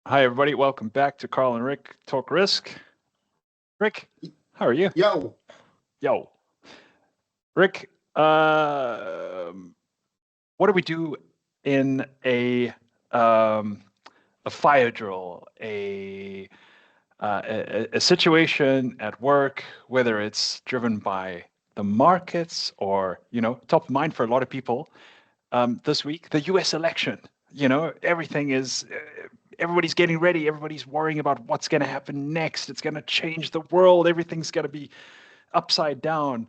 Hi, everybody. Welcome back to Carl and Rick Talk Risk. Rick, how are you? Yo, Yo, Rick. What do we do in a fire drill, a situation at work, whether it's driven by the markets or top of mind for a lot of people this week, the U.S. election. Everything is everybody's getting ready. Everybody's worrying about what's going to happen next. It's going to change the world. Everything's going to be upside down.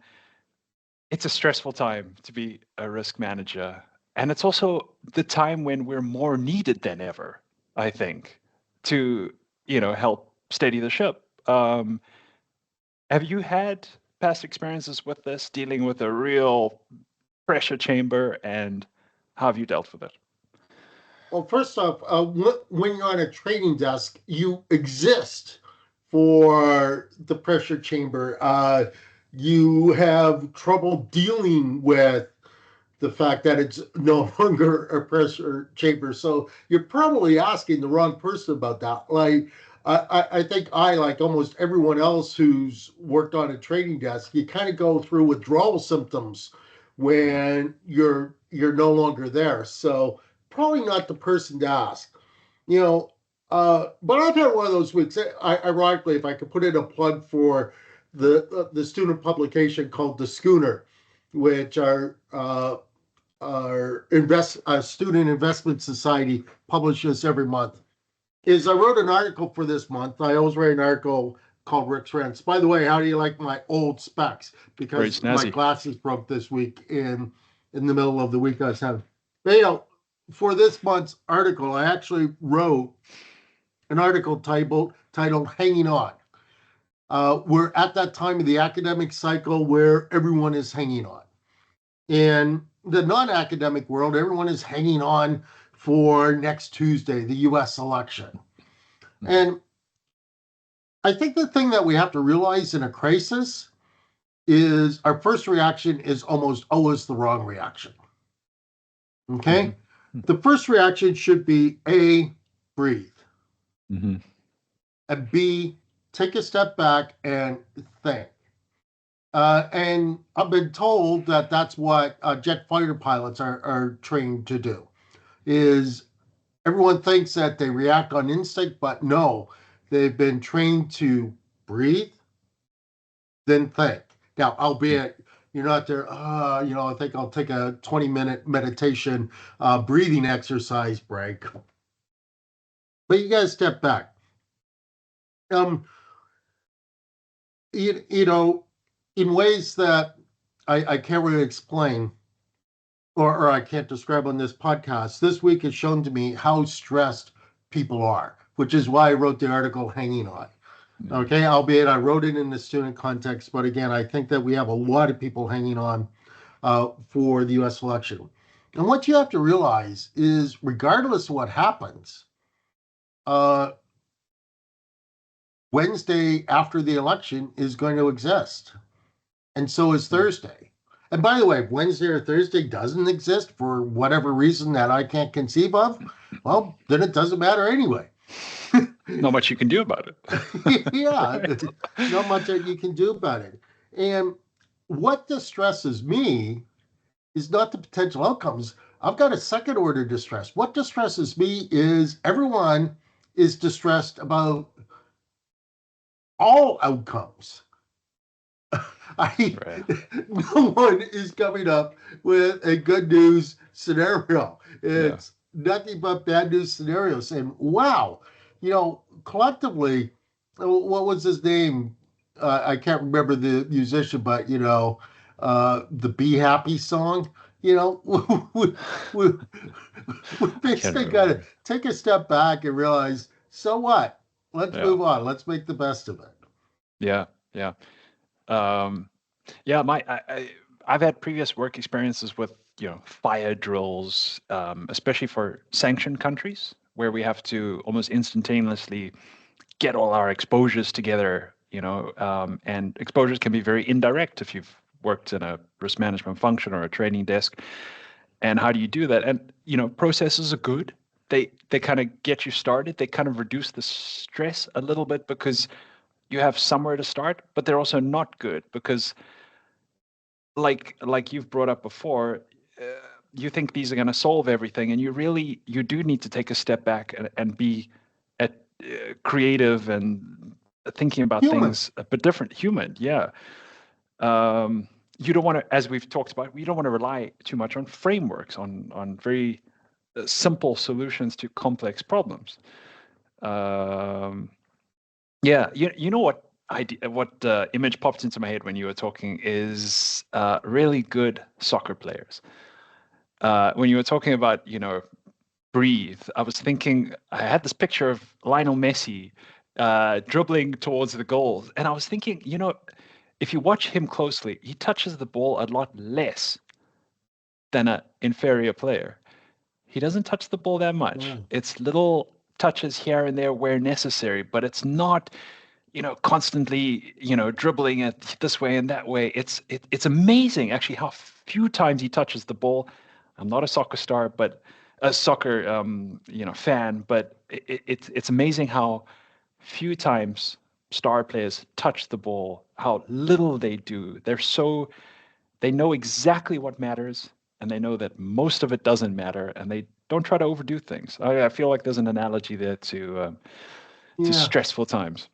It's a stressful time to be a risk manager. And it's also the time when we're more needed than ever, I think, to, help steady the ship. Have you had past experiences with this, dealing with a real pressure chamber, and how have you dealt with it? well, first off, when you're on a trading desk, you exist for the pressure chamber. You have trouble dealing with the fact that it's no longer a pressure chamber. So you're probably asking the wrong person about that. I think like almost everyone else who's worked on a trading desk, you kind of go through withdrawal symptoms when you're no longer there. So probably not the person to ask. You know, but I've had one of those weeks. Ironically, if I could put in a plug for the student publication called The Schooner, which our student investment society publishes every month, is I wrote an article for this month. I always write an article called Rick's Rents. By the way, how do you like my old specs? Very Because my snazzy. glasses broke this week in the middle of the week I was having. But, for this month's article, I actually wrote an article titled "Hanging On." We're at that time of the academic cycle where everyone is hanging on. In the non-academic world, everyone is hanging on for next Tuesday, the US election. And I think the thing that we have to realize in a crisis is our first reaction is almost always the wrong reaction. Okay? Mm-hmm. The first reaction should be A, breathe, Mm-hmm. and B, take a step back and think. And I've been told that that's what jet fighter pilots are trained to do. Is everyone thinks that they react on instinct, but no, they've been trained to breathe, then think. Now, albeit you're not there, I think I'll take a 20-minute meditation breathing exercise break. But you got to step back. Um, in ways that I can't really explain or I can't describe on this podcast, this week has shown to me how stressed people are, which is why I wrote the article Hanging On. Okay, albeit I wrote it in the student context, but again, I think that we have a lot of people hanging on for the US election. And what you have to realize is, regardless of what happens, uh, Wednesday after the election is going to exist. And so is Thursday. And by the way, if Wednesday or Thursday doesn't exist for whatever reason that I can't conceive of, well, then it doesn't matter anyway. Not much you can do about it. Yeah, Right. not much that you can do about it. And what distresses me is not the potential outcomes. I've got a second order distress. What distresses me is everyone is distressed about all outcomes. I Right. No one is coming up with a good news scenario. Yeah. It's nothing but bad news scenarios. And wow, collectively, what was his name? I can't remember the musician, but the "Be Happy" song. You know, we, we, we I can't basically got to remember. take a step back and realize, so what? Let's Yeah. move on. Let's make the best of it. Yeah. Yeah. Um, yeah. I've had previous work experiences with, fire drills, especially for sanctioned countries where we have to almost instantaneously get all our exposures together, and exposures can be very indirect if you've worked in a risk management function or a training desk. And how do you do that? And, processes are good. they kind of get you started. They kind of reduce the stress a little bit because you have somewhere to start, but they're also not good because like you've brought up before, uh, you think these are going to solve everything, and you do need to take a step back and be at, creative and thinking about Human. things a bit different, human. Yeah. You don't want to, as we've talked about, you don't want to rely too much on frameworks, on very simple solutions to complex problems. Um, yeah, you know what idea, what image popped into my head when you were talking is really good soccer players. When you were talking about, breathe, I was thinking I had this picture of Lionel Messi dribbling towards the goals, and I was thinking, if you watch him closely, he touches the ball a lot less than an inferior player. He doesn't touch the ball that much. Yeah. It's little touches here and there where necessary, but it's not, constantly, dribbling it this way and that way. It's amazing actually how few times he touches the ball. I'm not a soccer star, but a soccer fan, but it's amazing how few times star players touch the ball, how little they do. They know exactly what matters, and they know that most of it doesn't matter, and they don't try to overdo things. I feel like there's an analogy there to Yeah. stressful times.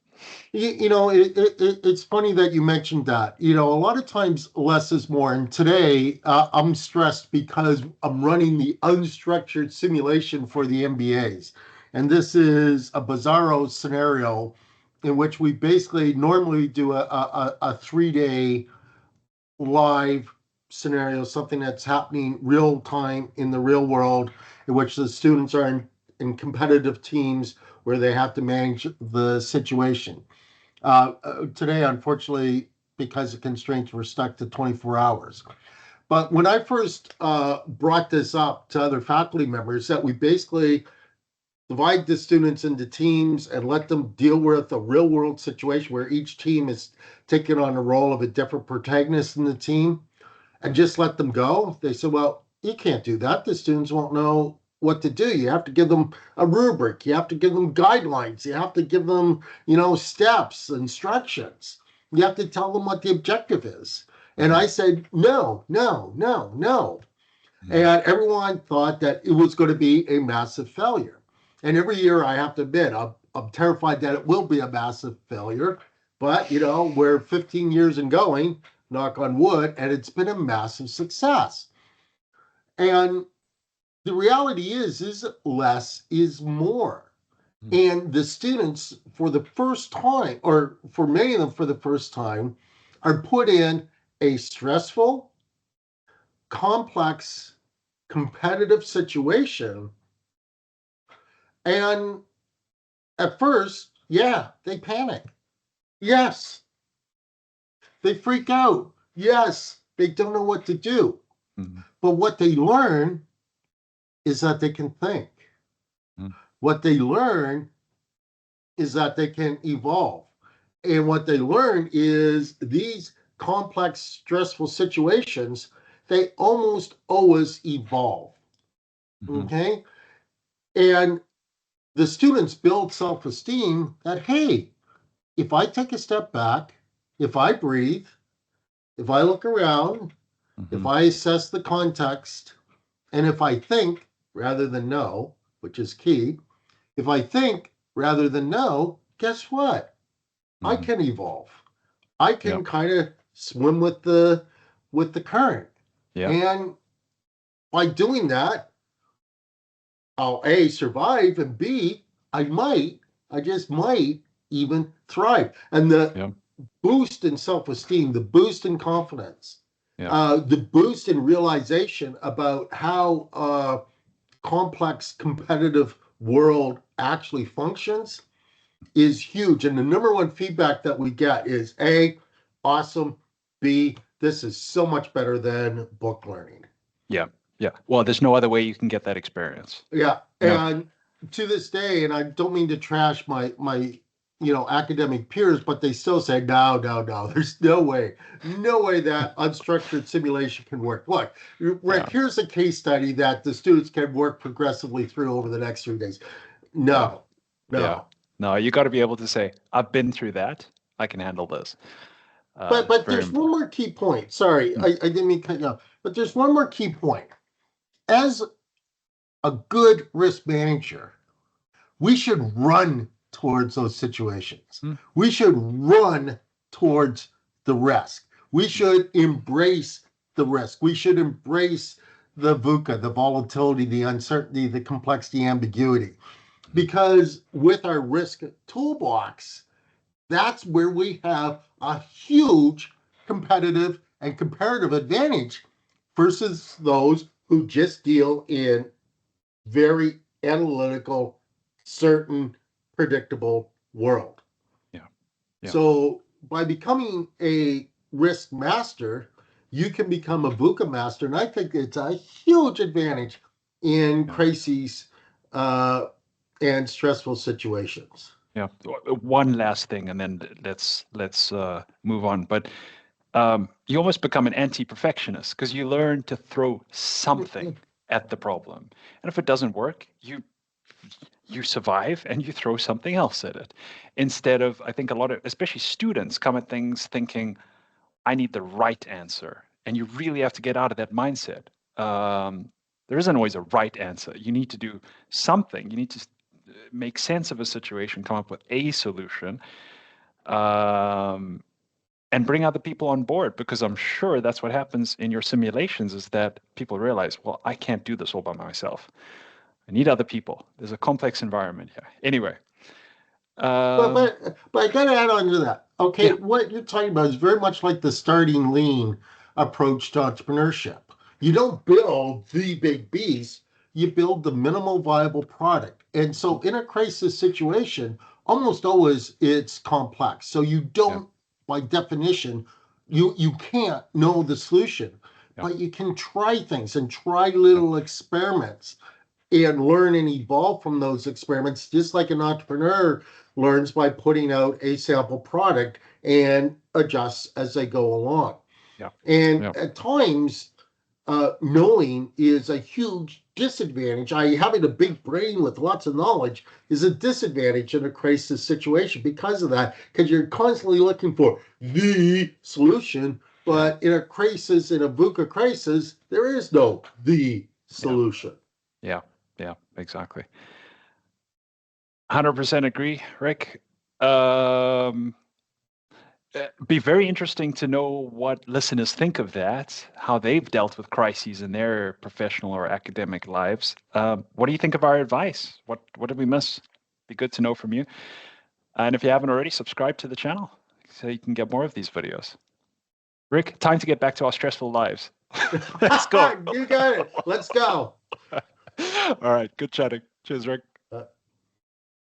It's funny that you mentioned that. A lot of times less is more. And today I'm stressed because I'm running the unstructured simulation for the MBAs. And this is a bizarro scenario in which we basically normally do a 3 day live scenario, something that's happening real time in the real world, in which the students are in competitive teams where they have to manage the situation. Today, unfortunately, because of constraints, we're stuck to 24 hours. But when I first brought this up to other faculty members, that we basically divide the students into teams and let them deal with a real world situation where each team is taking on a role of a different protagonist in the team, and just let them go. They said, well, you can't do that. The students won't know what to do. You have to give them a rubric. You have to give them guidelines. You have to give them, steps, instructions. You have to tell them what the objective is. And Mm-hmm. I said, no, no, no, no. Mm-hmm. And everyone thought that it was going to be a massive failure. And every year, I have to admit, I'm terrified that it will be a massive failure. But, we're 15 years and going, knock on wood, and it's been a massive success. And the reality is less is more. And the students, for the first time, or for many of them for the first time, are put in a stressful, complex, competitive situation. And at first, yeah, they panic. Yes, they freak out. Yes, they don't know what to do. Mm-hmm. But what they learn is that they can think. Mm-hmm. What they learn is that they can evolve. And what they learn is these complex, stressful situations, they almost always evolve. Mm-hmm. Okay. And the students build self esteem that, hey, if I take a step back, if I breathe, if I look around, if Mm-hmm. I assess the context, and if I think rather than know, which is key, if I think rather than know, guess what? I Mm-hmm. can evolve. I Yeah. can kind of swim with the current. Yeah. And by doing that, I'll A, survive, and B, I just might even thrive. And the Yeah. boost in self-esteem, the boost in confidence, Yeah. the boost in realization about how complex competitive world actually functions is huge. And the number one feedback that we get is A, awesome. B, this is so much better than book learning. Yeah. Yeah. Well, there's no other way you can get that experience. Yeah. No. And to this day, and I don't mean to trash my academic peers, but they still say, no, no, no, there's no way that unstructured simulation can work. Look, Yeah. Rick, here's a case study that the students can work progressively through over the next 3 days. Yeah. No, Yeah. no. No, you got to be able to say, I've been through that. I can handle this. But Very there's one important. more key point. Sorry, Hmm. I didn't mean to cut you off. But there's one more key point. As a good risk manager, we should run towards those situations. Hmm. We should run towards the risk. We Hmm. should embrace the risk. We should embrace the VUCA, the volatility, the uncertainty, the complexity, ambiguity. Hmm. Because with our risk toolbox, that's where we have a huge competitive and comparative advantage versus those who just deal in very analytical, certain, predictable world. Yeah. Yeah. So by becoming a risk master, you can become a VUCA master, and I think it's a huge advantage in Yeah. crises uh, and stressful situations. Yeah. One last thing, and then let's move on. But you almost become an anti-perfectionist because you learn to throw something at the problem, and if it doesn't work, you survive and you throw something else at it. Instead of, I think a lot of, especially students, come at things thinking, I need the right answer, and you really have to get out of that mindset. There isn't always a right answer. You need to do something. You need to make sense of a situation, come up with a solution, um, and bring other people on board, because I'm sure that's what happens in your simulations, is that people realize, well, I can't do this all by myself. I need other people. There's a complex environment here. Anyway, But um, but I got to add on to that. Okay, yeah, what you're talking about is very much like the starting lean approach to entrepreneurship. You don't build the big beast; you build the minimal viable product. And so, in a crisis situation, almost always it's complex. So you yeah, don't, by definition, you can't know the solution, yeah, but you can try things and try yeah, little experiments and learn and evolve from those experiments, just like an entrepreneur learns by putting out a sample product and adjusts as they go along. yeah, And yeah, at times, knowing is a huge disadvantage. Having a big brain with lots of knowledge is a disadvantage in a crisis situation because of that, because you're constantly looking for the solution. yeah, But in a crisis, in a VUCA crisis, there is no the yeah, solution. yeah, yeah, exactly. 100% agree, Rick. Um, be very interesting to know what listeners think of that, how they've dealt with crises in their professional or academic lives. What do you think of our advice? What did we miss? Be good to know from you. And if you haven't already, subscribe to the channel so you can get more of these videos. Rick, time to get back to our stressful lives. Let's go. You got it. Let's go. All right, good chatting. Cheers, Rick.